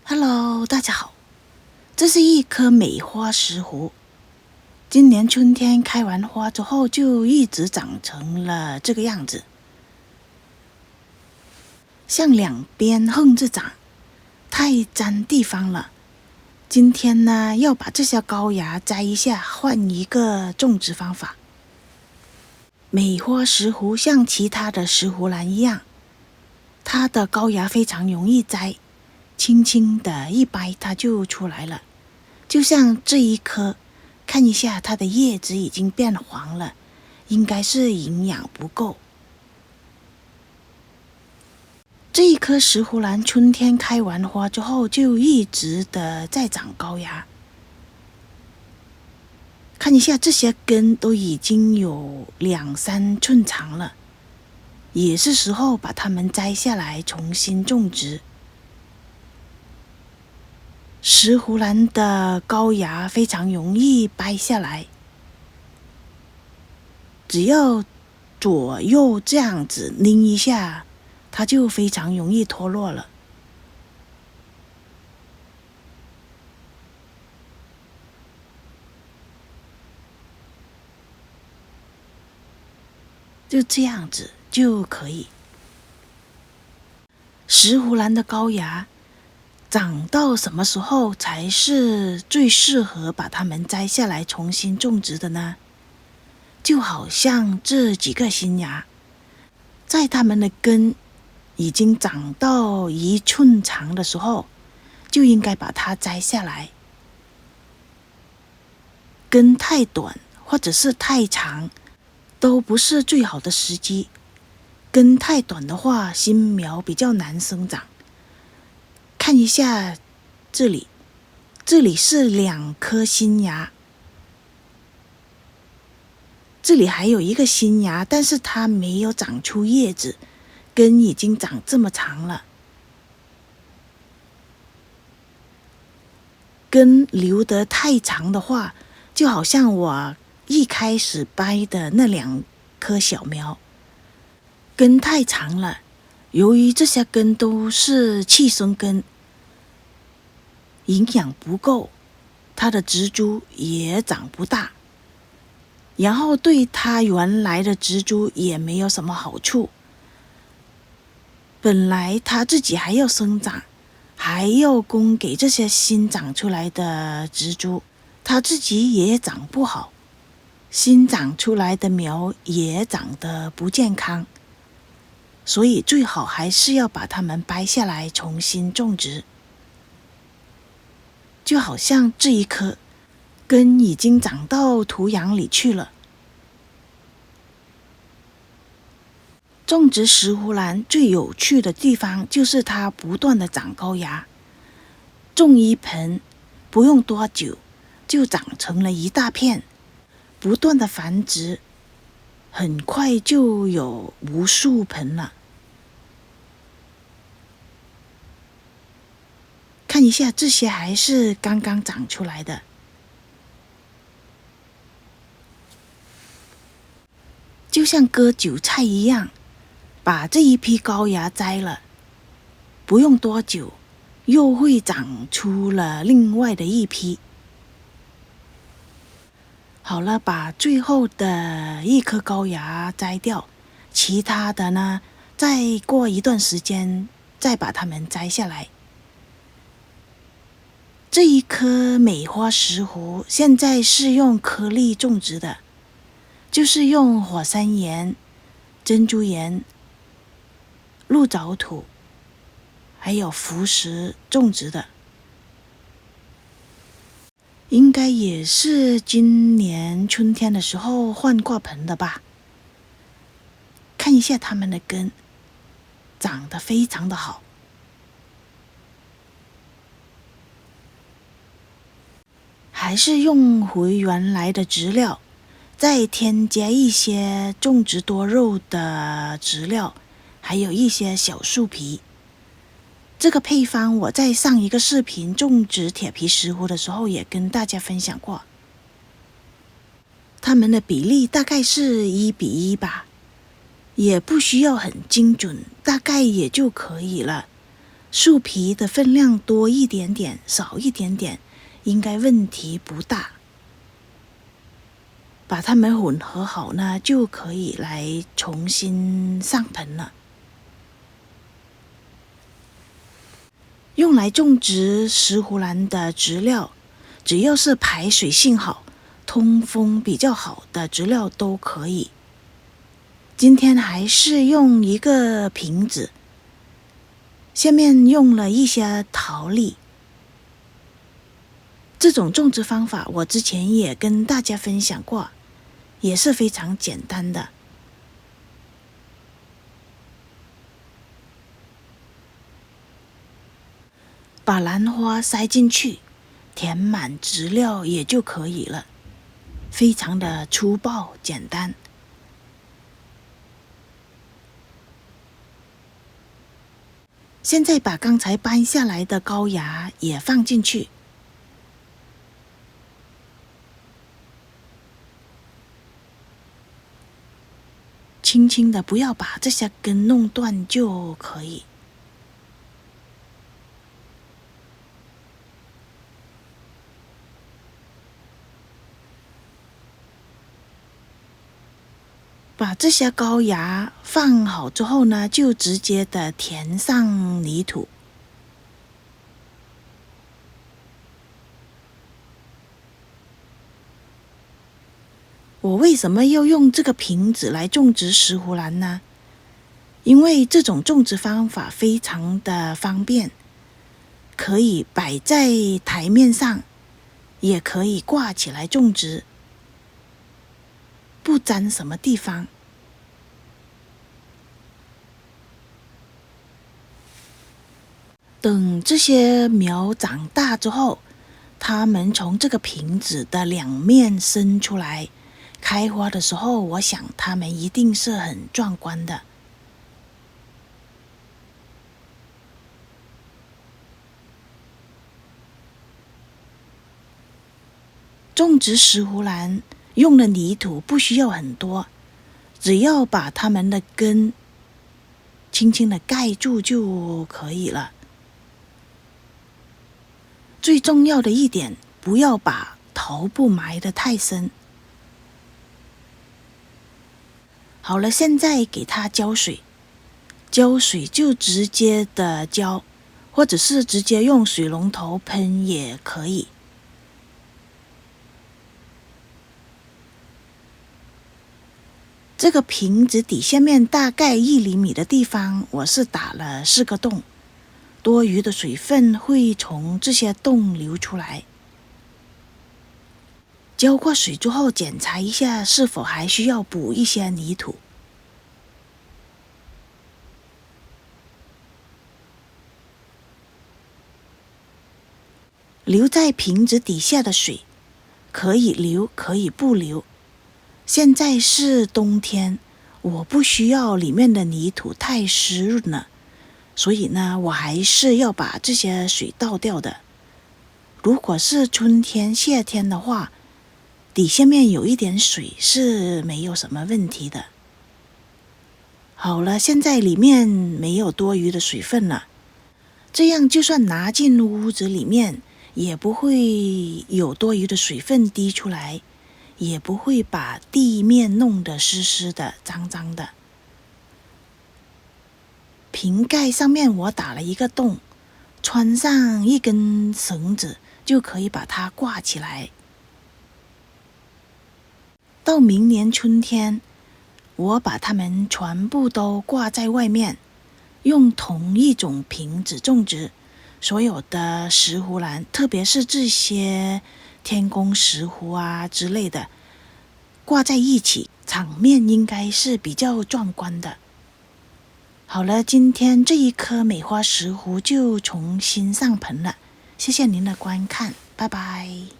Hello， 大家好，这是一颗美花石斛。今年春天开完花之后，就一直长成了这个样子，向两边横着长，太占地方了。今天呢，要把这些高芽摘一下，换一个种植方法。美花石斛像其他的石斛兰一样，它的高芽非常容易摘，轻轻的一掰它就出来了。就像这一颗，看一下它的叶子已经变黄了，应该是营养不够。这一颗石斛兰春天开完花之后，就一直的在长高芽。看一下这些根都已经有2-3寸长了，也是时候把它们摘下来重新种植。石斛兰的高芽非常容易掰下来，只要左右这样子拧一下，它就非常容易脱落了。就这样子就可以。石斛兰的高芽长到什么时候才是最适合把它们摘下来重新种植的呢？就好像这几个新芽，在它们的根已经长到1寸长的时候，就应该把它摘下来。根太短或者是太长，都不是最好的时机。根太短的话，新苗比较难生长。看一下这里，这里是2颗新芽，这里还有一个新芽，但是它没有长出叶子，根已经长这么长了。根留得太长的话，就好像我一开始掰的那2颗小苗，根太长了，由于这些根都是气生根，营养不够，它的植株也长不大，然后对它原来的植株也没有什么好处。本来它自己还要生长，还要供给这些新长出来的植株，它自己也长不好，新长出来的苗也长得不健康，所以最好还是要把它们掰下来重新种植。就好像这一颗根已经长到土壤里去了。种植石斛兰最有趣的地方就是它不断的长高芽，种一盆不用多久就长成了一大片，不断的繁殖，很快就有无数盆了。看一下，这些还是刚刚长出来的。就像割韭菜一样，把这一批高芽摘了，不用多久，又会长出了另外的一批。好了，把最后的1颗高芽摘掉，其他的呢，再过一段时间再把它们摘下来。这一颗美花石斛现在是用颗粒种植的，就是用火山岩、珍珠岩、鹿藻土还有浮石种植的。应该也是今年春天的时候换过盆的吧。看一下它们的根长得非常的好，还是用回原来的植料，再添加一些种植多肉的植料，还有一些小树皮。这个配方我在上一个视频种植铁皮石斛的时候也跟大家分享过，它们的比例大概是1:1吧。也不需要很精准，大概也就可以了。树皮的分量多一点点，少一点点，应该问题不大。把它们混合好呢，就可以来重新上盆了。用来种植石斛兰的植料，只要是排水性好、通风比较好的植料都可以。今天还是用一个瓶子，下面用了一些陶粒。这种种植方法我之前也跟大家分享过，也是非常简单的。把兰花塞进去，填满植料也就可以了，非常的粗暴简单。现在把刚才搬下来的高芽也放进去，轻轻的，不要把这些根弄断就可以。把这些高芽放好之后呢，就直接的填上泥土。我为什么要用这个瓶子来种植石斛兰呢？因为这种种植方法非常的方便，可以摆在台面上，也可以挂起来种植，不沾什么地方。等这些苗长大之后，它们从这个瓶子的两面伸出来，开花的时候，我想它们一定是很壮观的。种植石斛兰用的泥土不需要很多，只要把它们的根轻轻的盖住就可以了。最重要的一点，不要把头部埋得太深。好了，现在给它浇水，浇水就直接的浇，或者是直接用水龙头喷也可以。这个瓶子底下面大概1厘米的地方，我是打了4个洞，多余的水分会从这些洞流出来。浇过水之后，检查一下是否还需要补一些泥土。留在瓶子底下的水，可以留，可以不留。现在是冬天，我不需要里面的泥土太湿润了，所以呢，我还是要把这些水倒掉的。如果是春天、夏天的话，底下面有一点水是没有什么问题的。好了，现在里面没有多余的水分了，这样就算拿进屋子里面，也不会有多余的水分滴出来，也不会把地面弄得湿湿的、脏脏的。瓶盖上面我打了一个洞，穿上一根绳子就可以把它挂起来。到明年春天，我把它们全部都挂在外面，用同一种瓶子种植。所有的石斛兰，特别是这些天宫石斛啊之类的，挂在一起，场面应该是比较壮观的。好了，今天这一颗美花石斛就重新上盆了，谢谢您的观看，拜拜。